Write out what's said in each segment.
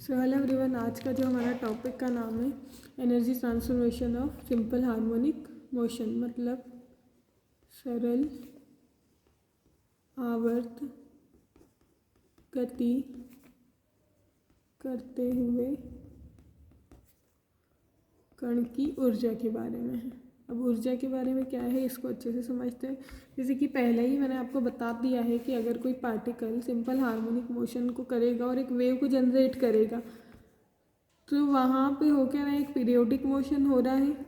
So hello everyone, आज का जो हमारा टॉपिक का नाम है energy transformation of simple harmonic motion, मतलब सरल आवर्त गति करते हुए कण की ऊर्जा के बारे में है। अब ऊर्जा के बारे में क्या है, इसको अच्छे से समझते हैं। जैसे कि पहले ही मैंने आपको बता दिया है कि अगर कोई पार्टिकल सिंपल हार्मोनिक मोशन को करेगा और एक वेव को जनरेट करेगा तो वहाँ पे हो क्या रहा है, एक पीरियोडिक मोशन हो रहा है।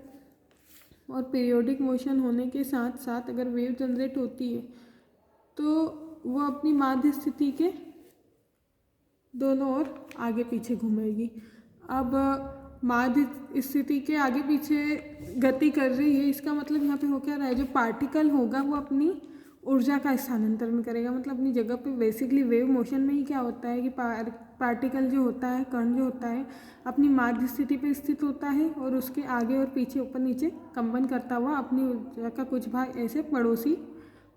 और पीरियोडिक मोशन होने के साथ साथ अगर वेव जनरेट होती है तो वो अपनी माध्य स्थिति के दोनों ओर आगे पीछे घूमेगी। अब माध्य स्थिति के आगे पीछे गति कर रही है, इसका मतलब यहाँ पे हो क्या रहा है, जो पार्टिकल होगा वो अपनी ऊर्जा का स्थानांतरण करेगा। मतलब अपनी जगह पे बेसिकली वेव मोशन में ही क्या होता है कि पार्टिकल जो होता है, कण जो होता है, अपनी माध्य स्थिति पे स्थित होता है और उसके आगे और पीछे ऊपर नीचे कंपन करता हुआ अपनी ऊर्जा का कुछ भाग ऐसे पड़ोसी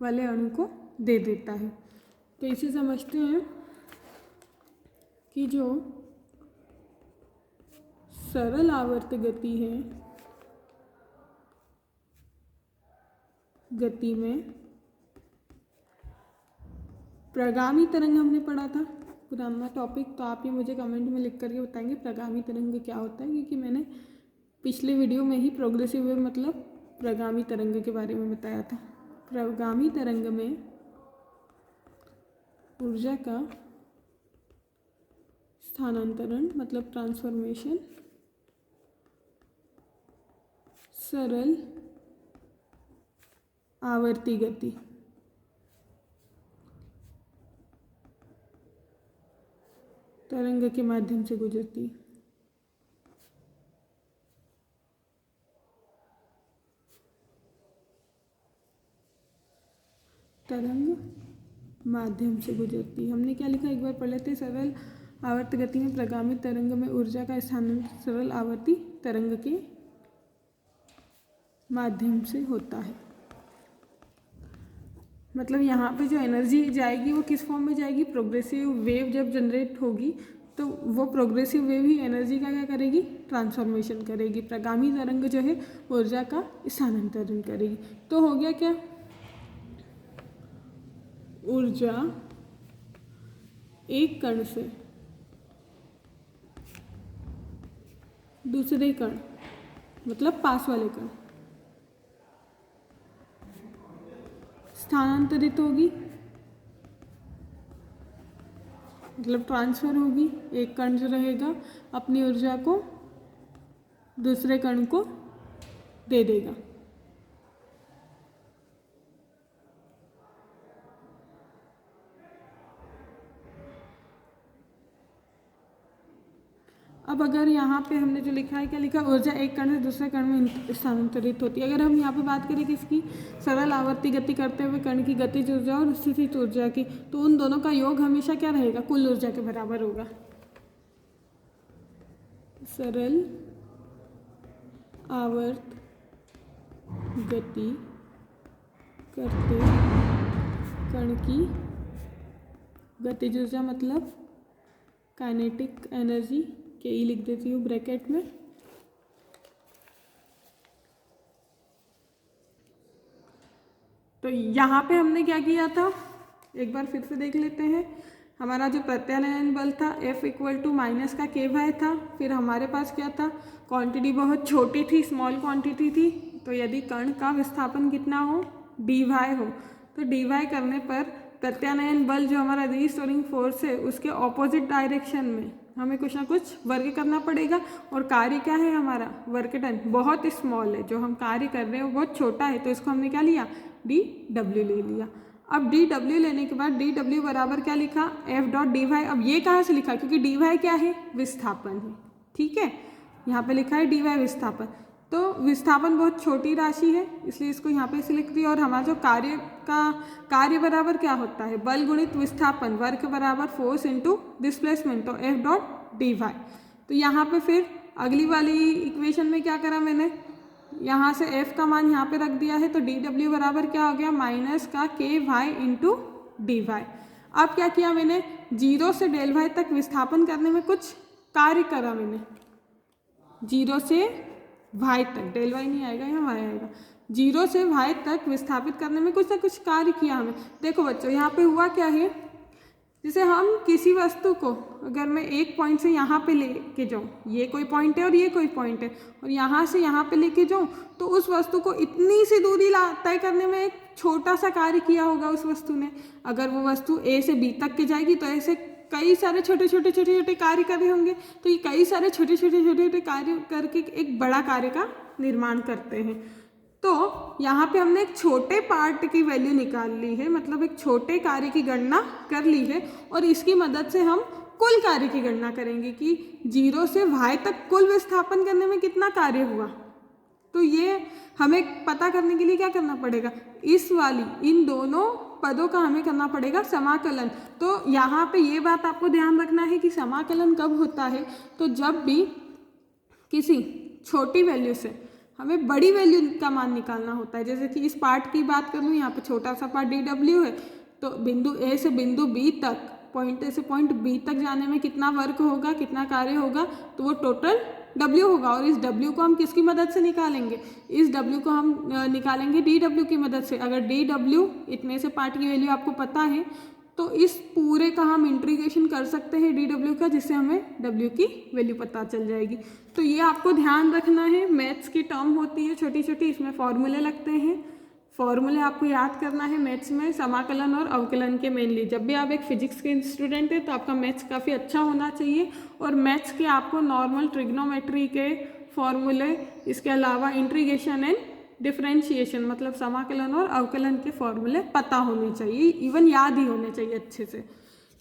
वाले अणु को दे देता है। तो इसे समझते हैं कि जो सरल आवर्त गति है, गति में प्रगामी तरंग हमने पढ़ा था, पुराना टॉपिक। तो आप ये मुझे कमेंट में लिख करके बताएंगे प्रगामी तरंग क्या होता है, क्योंकि मैंने पिछले वीडियो में ही प्रोग्रेसिव वेव मतलब प्रगामी तरंग के बारे में बताया था। प्रगामी तरंग में ऊर्जा का स्थानांतरण मतलब ट्रांसफॉर्मेशन सरल आवर्ती गति तरंग के माध्यम से गुजरती। तरंग माध्यम से गुजरती। हमने क्या लिखा, एक बार पढ़ लेते। सरल आवर्त गति में प्रगामी तरंग में ऊर्जा का स्थानांतरण सरल आवर्ती तरंग के माध्यम से होता है। मतलब यहाँ पे जो एनर्जी जाएगी वो किस फॉर्म में जाएगी, प्रोग्रेसिव वेव जब जनरेट होगी तो वो प्रोग्रेसिव वेव ही एनर्जी का क्या करेगी, ट्रांसफॉर्मेशन करेगी। प्रगामी तरंग जो है ऊर्जा का स्थानांतरण करेगी। तो हो गया क्या, ऊर्जा एक कण से दूसरे कण मतलब पास वाले कण स्थानांतरित होगी, मतलब ट्रांसफर होगी। एक कण जो रहेगा अपनी ऊर्जा को दूसरे कण को दे देगा। अब अगर यहाँ पे हमने जो लिखा है, क्या लिखा, ऊर्जा एक कण से दूसरे कण में स्थानांतरित होती है। अगर हम यहाँ पे बात करें किसकी, सरल आवर्ती गति करते हुए कण की गतिज ऊर्जा और स्थितिज ऊर्जा की, तो उन दोनों का योग हमेशा क्या रहेगा, कुल ऊर्जा के बराबर होगा। सरल आवर्त गति करते कण की गतिज ऊर्जा मतलब काइनेटिक एनर्जी, के ई लिख देती हूँ ब्रैकेट में। तो यहाँ पे हमने क्या किया था, एक बार फिर से देख लेते हैं। हमारा जो प्रत्यानयन बल था F इक्वल टू माइनस का k वाई था। फिर हमारे पास क्या था, क्वांटिटी बहुत छोटी थी, स्मॉल क्वांटिटी थी। तो यदि कण का विस्थापन कितना हो, dy हो, तो dy करने पर प्रत्यानयन बल जो हमारा रीस्टोरिंग फोर्स है उसके ऑपोजिट डायरेक्शन में हमें कुछ ना कुछ वर्क करना पड़ेगा। और कार्य क्या है हमारा, वर्क डन बहुत स्मॉल है, जो हम कार्य कर रहे हैं वो बहुत छोटा है, तो इसको हमने क्या लिया, dw ले लिया। अब dw लेने के बाद dw बराबर क्या लिखा, F डॉट dy। अब ये कहाँ से लिखा, क्योंकि dy क्या है, विस्थापन है, ठीक है। यहाँ पे लिखा है dy विस्थापन, तो विस्थापन बहुत छोटी राशि है इसलिए इसको यहाँ पे से लिख दिया। और हमारा जो कार्य बराबर क्या होता है, बल गुणित विस्थापन, वर्क बराबर फोर्स इनटू डिस्प्लेसमेंट, तो F डॉट dy। तो यहाँ पे फिर अगली वाली इक्वेशन में क्या करा मैंने, यहाँ से F का मान यहाँ पे रख दिया है, तो dw बराबर क्या हो गया, माइनस का k वाई इंटू dy। अब क्या किया मैंने, 0 से डेल वाई तक विस्थापन करने में कुछ कार्य करा मैंने, 0 से y तक, डेल y नहीं आएगा, यहाँ y आएगा, 0 से y तक विस्थापित करने में कुछ ना कुछ कार्य किया हमें। देखो बच्चों, यहाँ पे हुआ क्या है, जैसे हम किसी वस्तु को अगर मैं एक पॉइंट से यहाँ पे लेके जाऊँ, ये कोई पॉइंट है और ये कोई पॉइंट है, और यहाँ से यहाँ पे लेके जाऊँ, तो उस वस्तु को इतनी सी दूरी तय करने में एक छोटा सा कार्य किया होगा उस वस्तु ने। अगर वो वस्तु A से B तक के जाएगी तो ऐसे कई सारे छोटे छोटे कार्य कर रहे होंगे, तो ये कई सारे छोटे छोटे कार्य करके एक बड़ा कार्य का निर्माण करते हैं। तो यहाँ पे हमने एक छोटे पार्ट की वैल्यू निकाल ली है, मतलब एक छोटे कार्य की गणना कर ली है, और इसकी मदद से हम कुल कार्य की गणना करेंगे कि 0 से y तक कुल विस्थापन करने में कितना कार्य हुआ। तो ये हमें पता करने के लिए क्या करना पड़ेगा, इन दोनों पदों का हमें करना पड़ेगा समाकलन। तो यहाँ पे ये बात आपको ध्यान रखना है कि समाकलन कब होता है, तो जब भी किसी छोटी वैल्यू से हमें बड़ी वैल्यू का मान निकालना होता है। जैसे कि इस पार्ट की बात कर लूँ, यहाँ पे छोटा सा पार्ट dw है, तो बिंदु A से बिंदु B तक, पॉइंट A से पॉइंट B तक जाने में कितना वर्क होगा, कितना कार्य होगा, तो वो टोटल W होगा। और इस W को हम किसकी मदद से निकालेंगे, इस W को हम निकालेंगे dw की मदद से। अगर dw इतने से पार्ट की वैल्यू आपको पता है, तो इस पूरे का हम इंटीग्रेशन कर सकते हैं dw का, जिससे हमें w की वैल्यू पता चल जाएगी। तो ये आपको ध्यान रखना है, मैथ्स की टर्म होती है छोटी छोटी, इसमें फॉर्मूले लगते हैं, फॉर्मूले आपको याद करना है मैथ्स में, समाकलन और अवकलन के मेनली। जब भी आप एक फिजिक्स के स्टूडेंट हैं तो आपका मैथ्स काफ़ी अच्छा होना चाहिए, और मैथ्स के आपको नॉर्मल ट्रिग्नोमेट्री के फॉर्मूले, इसके अलावा इंटीग्रेशन एंड डिफरेंशिएशन मतलब समाकलन और अवकलन के फॉर्मूले पता होने चाहिए, इवन याद ही होने चाहिए अच्छे से।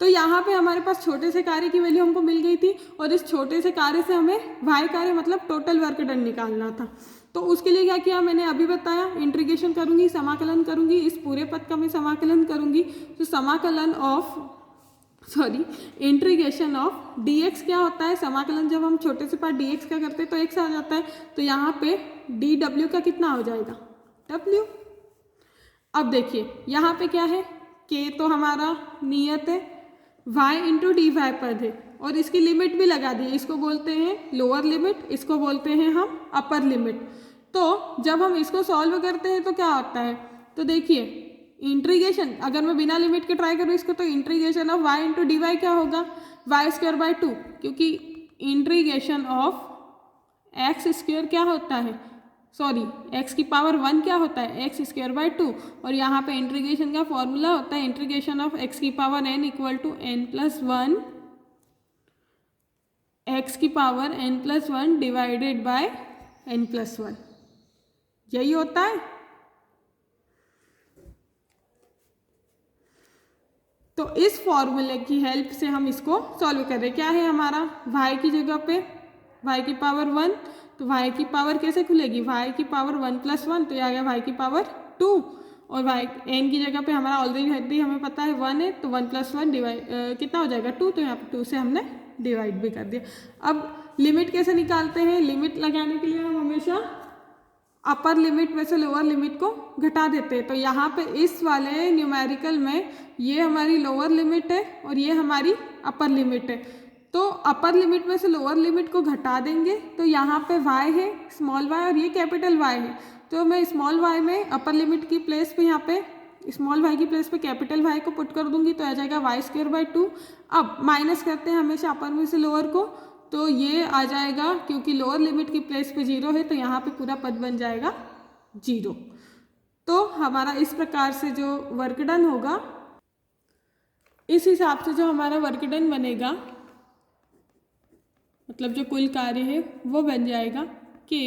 तो यहाँ पे हमारे पास छोटे से कार्य की वैल्यू हमको मिल गई थी, और इस छोटे से कार्य से हमें y कार्य मतलब टोटल वर्क डन निकालना था। तो उसके लिए क्या किया मैंने अभी बताया, इंटीग्रेशन करूँगी, समाकलन करूँगी, इस पूरे पद का मैं समाकलन करूँगी। तो इंटीग्रेशन ऑफ dx क्या होता है, समाकलन जब हम छोटे से पार्ट dx का करते हैं तो x आ जाता है, तो यहाँ पे dw का कितना हो जाएगा, w। अब देखिए यहाँ पे क्या है, k तो हमारा नियत है, y इंटू dy पद है, और इसकी लिमिट भी लगा दी, इसको बोलते हैं लोअर लिमिट, इसको बोलते हैं हम अपर लिमिट। तो जब हम इसको सॉल्व करते हैं तो क्या होता है, तो देखिए इंटीग्रेशन, अगर मैं बिना लिमिट के ट्राई करूँ इसको, तो integration of y into d y क्या होगा, y²/2, क्योंकि इंटीग्रेशन ऑफ एक्स स्क्वायर क्या होता है, x की पावर 1 क्या होता है, x²/2, और यहाँ पे इंटीग्रेशन का फॉर्मूला होता है इंटीग्रेशन ऑफ x की power n equal to n+1, x की power n+1 divided by n+1, यही होता है। तो इस फॉर्मूले की हेल्प से हम इसको सॉल्व कर रहे हैं। क्या है हमारा, y की जगह पे y की पावर 1, तो y की पावर कैसे खुलेगी, y की पावर 1+1, तो ये आ गया y की पावर 2, और y n की जगह पे हमारा ऑलरेडी हमें पता है 1 है, तो 1+1 कितना हो जाएगा 2, तो यहाँ पे 2 से हमने डिवाइड भी कर दिया। अब लिमिट कैसे निकालते हैं, लिमिट लगाने के लिए हम हमेशा अपर लिमिट में से लोअर लिमिट को घटा देते हैं। तो यहाँ पे इस वाले न्यूमेरिकल में ये हमारी लोअर लिमिट है और ये हमारी अपर लिमिट है, तो अपर लिमिट में से लोअर लिमिट को घटा देंगे, तो यहाँ पे y है स्मॉल y और ये कैपिटल Y है, तो मैं स्मॉल y में अपर लिमिट की प्लेस पे यहाँ पे स्मॉल y की प्लेस पे कैपिटल Y को पुट कर दूंगी, तो आ जाएगा y²/2। अब माइनस करते हैं हमेशा अपर में से लोअर को, तो ये आ जाएगा, क्योंकि लोअर लिमिट की प्लेस पे 0 है तो यहाँ पे पूरा पद बन जाएगा 0। तो हमारा इस प्रकार से जो वर्क डन होगा, इस हिसाब से जो हमारा वर्क डन बनेगा, मतलब जो कुल कार्य है वो बन जाएगा कि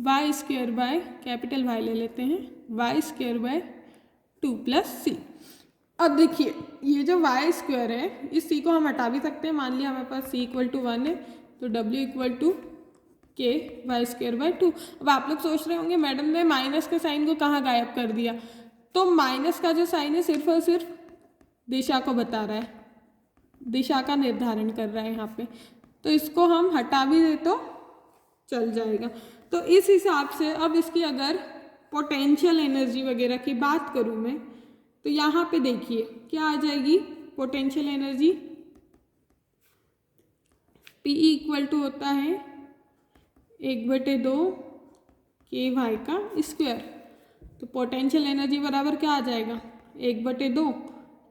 y² कैपिटल Y ले लेते हैं, y²/2 + c। अब देखिए ये जो y² है, इस c को हम हटा भी सकते हैं, मान लिया हमारे पास c = 1 है, तो w = k y²/2। अब आप लोग सोच रहे होंगे मैडम ने माइनस के साइन को कहाँ गायब कर दिया, तो माइनस का जो साइन है सिर्फ और सिर्फ दिशा को बता रहा है, दिशा का निर्धारण कर रहा है यहाँ पे, तो इसको हम हटा भी दे तो चल जाएगा। तो इस हिसाब से अब इसकी अगर पोटेंशियल एनर्जी वगैरह की बात करूँ मैं, तो यहाँ पे देखिए क्या आ जाएगी, potential energy p equal to होता है 1/2 के वाई का स्क्वायर। तो पोटेंशियल एनर्जी बराबर क्या आ जाएगा, 1/2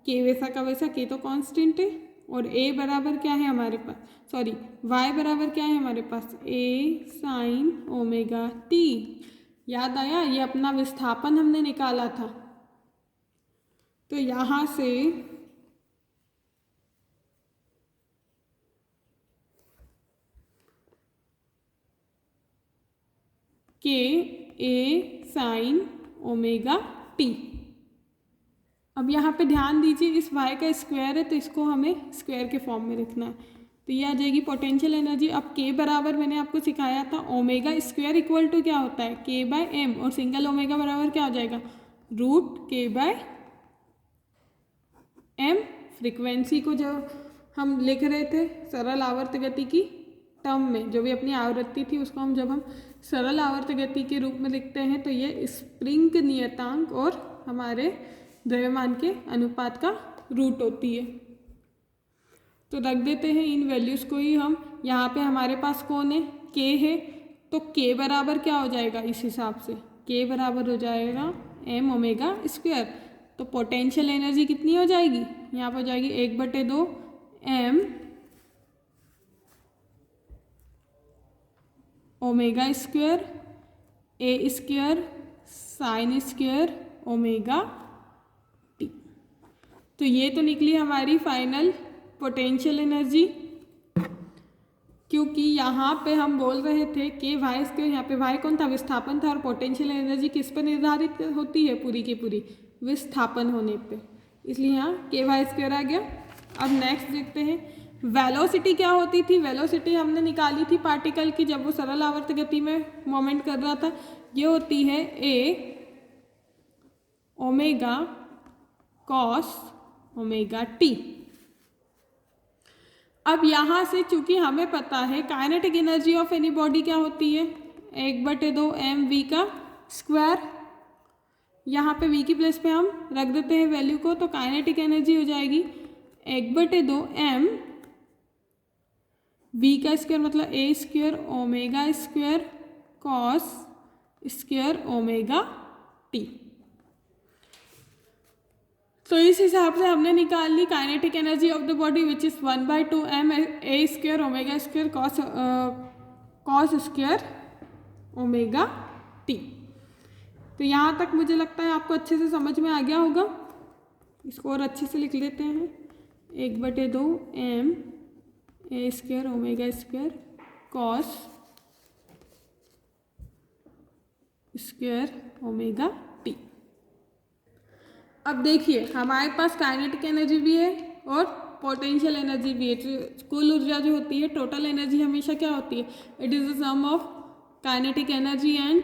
के वैसा का वैसा, के तो कांस्टेंट है, और ए बराबर क्या है हमारे पास, सॉरी वाई बराबर क्या है हमारे पास, ए साइन ओमेगा टी। याद आया, ये अपना विस्थापन हमने निकाला था। तो यहाँ से के ए साइन ओमेगा टी। अब यहाँ पे ध्यान दीजिए, इस y का स्क्वायर है तो इसको हमें स्क्वायर के फॉर्म में लिखना है। तो ये आ जाएगी पोटेंशियल एनर्जी। अब k बराबर मैंने आपको सिखाया था ओमेगा स्क्वायर इक्वल टू क्या होता है, k बाय एम, और सिंगल ओमेगा बराबर क्या हो जाएगा, √k बाय एम। फ्रिक्वेंसी को जो हम लिख रहे थे सरल आवर्त गति की टर्म में, जो भी अपनी आवृत्ति थी उसको हम जब हम सरल आवर्त गति के रूप में लिखते हैं तो ये स्प्रिंग नियतांक और हमारे द्रव्यमान के अनुपात का रूट होती है। तो रख देते हैं इन वैल्यूज़ को ही हम। यहाँ पे हमारे पास कौन है, k है, तो k बराबर क्या हो जाएगा, इस हिसाब से k बराबर हो जाएगा m ओमेगा स्क्वायर। तो पोटेंशियल एनर्जी कितनी हो जाएगी, यहाँ पर हो जाएगी 1/2 m omega square A square sine square omega T. तो ये तो निकली हमारी फाइनल पोटेंशियल एनर्जी, क्योंकि यहाँ पे हम बोल रहे थे कि वाई स्क्वायर, यहाँ पे वाई कौन था, विस्थापन था, और पोटेंशियल एनर्जी किस पर निर्धारित होती है, पूरी की पूरी विस्थापन होने पे, इसलिए यहाँ के वाई स्क्वायर आ गया। अब नेक्स्ट देखते हैं वेलोसिटी क्या होती थी। वेलोसिटी हमने निकाली थी पार्टिकल की जब वो सरल आवर्त गति में मोमेंट कर रहा था। ये होती है ए ओमेगा कॉस ओमेगा टी। अब यहाँ से चूंकि हमें पता है kinetic energy of any body क्या होती है, 1/2 mv का स्क्वायर। यहाँ पे v की प्लेस पे हम रख देते हैं वैल्यू को, तो काइनेटिक एनर्जी हो जाएगी 1/2 m v का स्क्वायर मतलब a square omega square cos square omega t। तो इस हिसाब से हमने निकाल ली kinetic energy of the body which is 1/2 m a square omega square cos square omega t। तो यहाँ तक मुझे लगता है आपको अच्छे से समझ में आ गया होगा। इसको और अच्छे से लिख लेते हैं, 1/2 m a square omega square cos square omega T. अब देखिए हमारे पास काइनेटिक एनर्जी भी है और पोटेंशियल एनर्जी भी है। कुल ऊर्जा जो होती है, टोटल एनर्जी हमेशा क्या होती है, it is the sum of kinetic energy and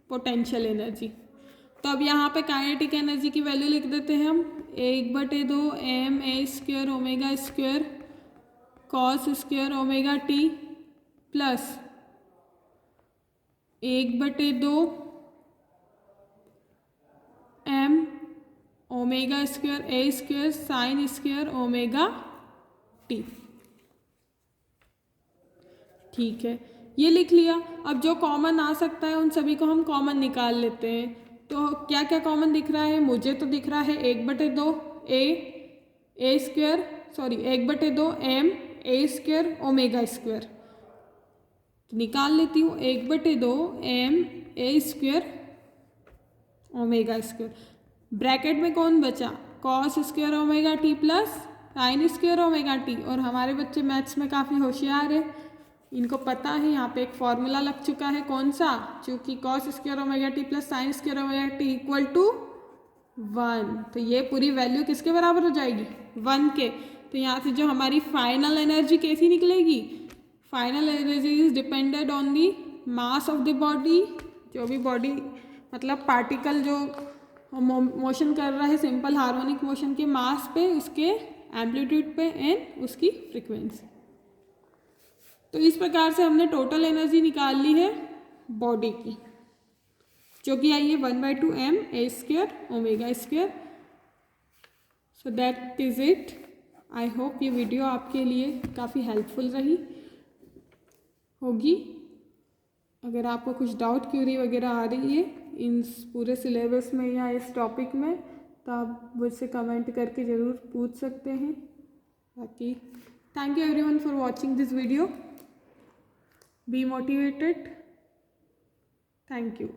potential energy. तो अब यहाँ पे काइनेटिक एनर्जी की वैल्यू लिख देते हैं हम, 1/2 m a square omega square cos square omega t plus 1/2 m omega square A square sine square omega T. ठीक है, ये लिख लिया। अब जो कॉमन आ सकता है उन सभी को हम कॉमन निकाल लेते हैं। तो क्या क्या कॉमन दिख रहा है, मुझे तो दिख रहा है 1/2 ए स्क्वायर, सॉरी 1/2 m ए स्क्वायर ओमेगा स्क्वायर। तो निकाल लेती हूँ 1/2 m ए स्क्वायर ओमेगा स्क्वायर। ब्रैकेट में कौन बचा, cos square omega t plus sine square omega T. और हमारे बच्चे मैथ्स में काफ़ी होशियार है, इनको पता है यहाँ पे एक फॉर्मूला लग चुका है, कौन सा, चूँकि cos square omega t plus sine square omega t equal to 1। तो ये पूरी वैल्यू किसके बराबर हो जाएगी, 1 के। तो यहाँ से जो हमारी फाइनल एनर्जी कैसी निकलेगी, final energy is depended on the mass of the body. जो भी बॉडी मतलब पार्टिकल जो मोशन कर रहा है सिंपल हार्मोनिक मोशन के मास पे, उसके एम्पलीट्यूड पे एंड उसकी फ्रीक्वेंसी। तो इस प्रकार से हमने टोटल एनर्जी निकाल ली है बॉडी की, जो कि आई है 1/2 m a square omega square. So that is it. I hope ये वीडियो आपके लिए काफ़ी हेल्पफुल रही। होगी। अगर आपको कुछ डाउट क्यूरी वगैरह आ रही है इन पूरे सिलेबस में या इस टॉपिक में तो आप मुझसे कमेंट करके ज़रूर पूछ सकते हैं। बाकी thank you everyone for watching this video. Be motivated. Thank you.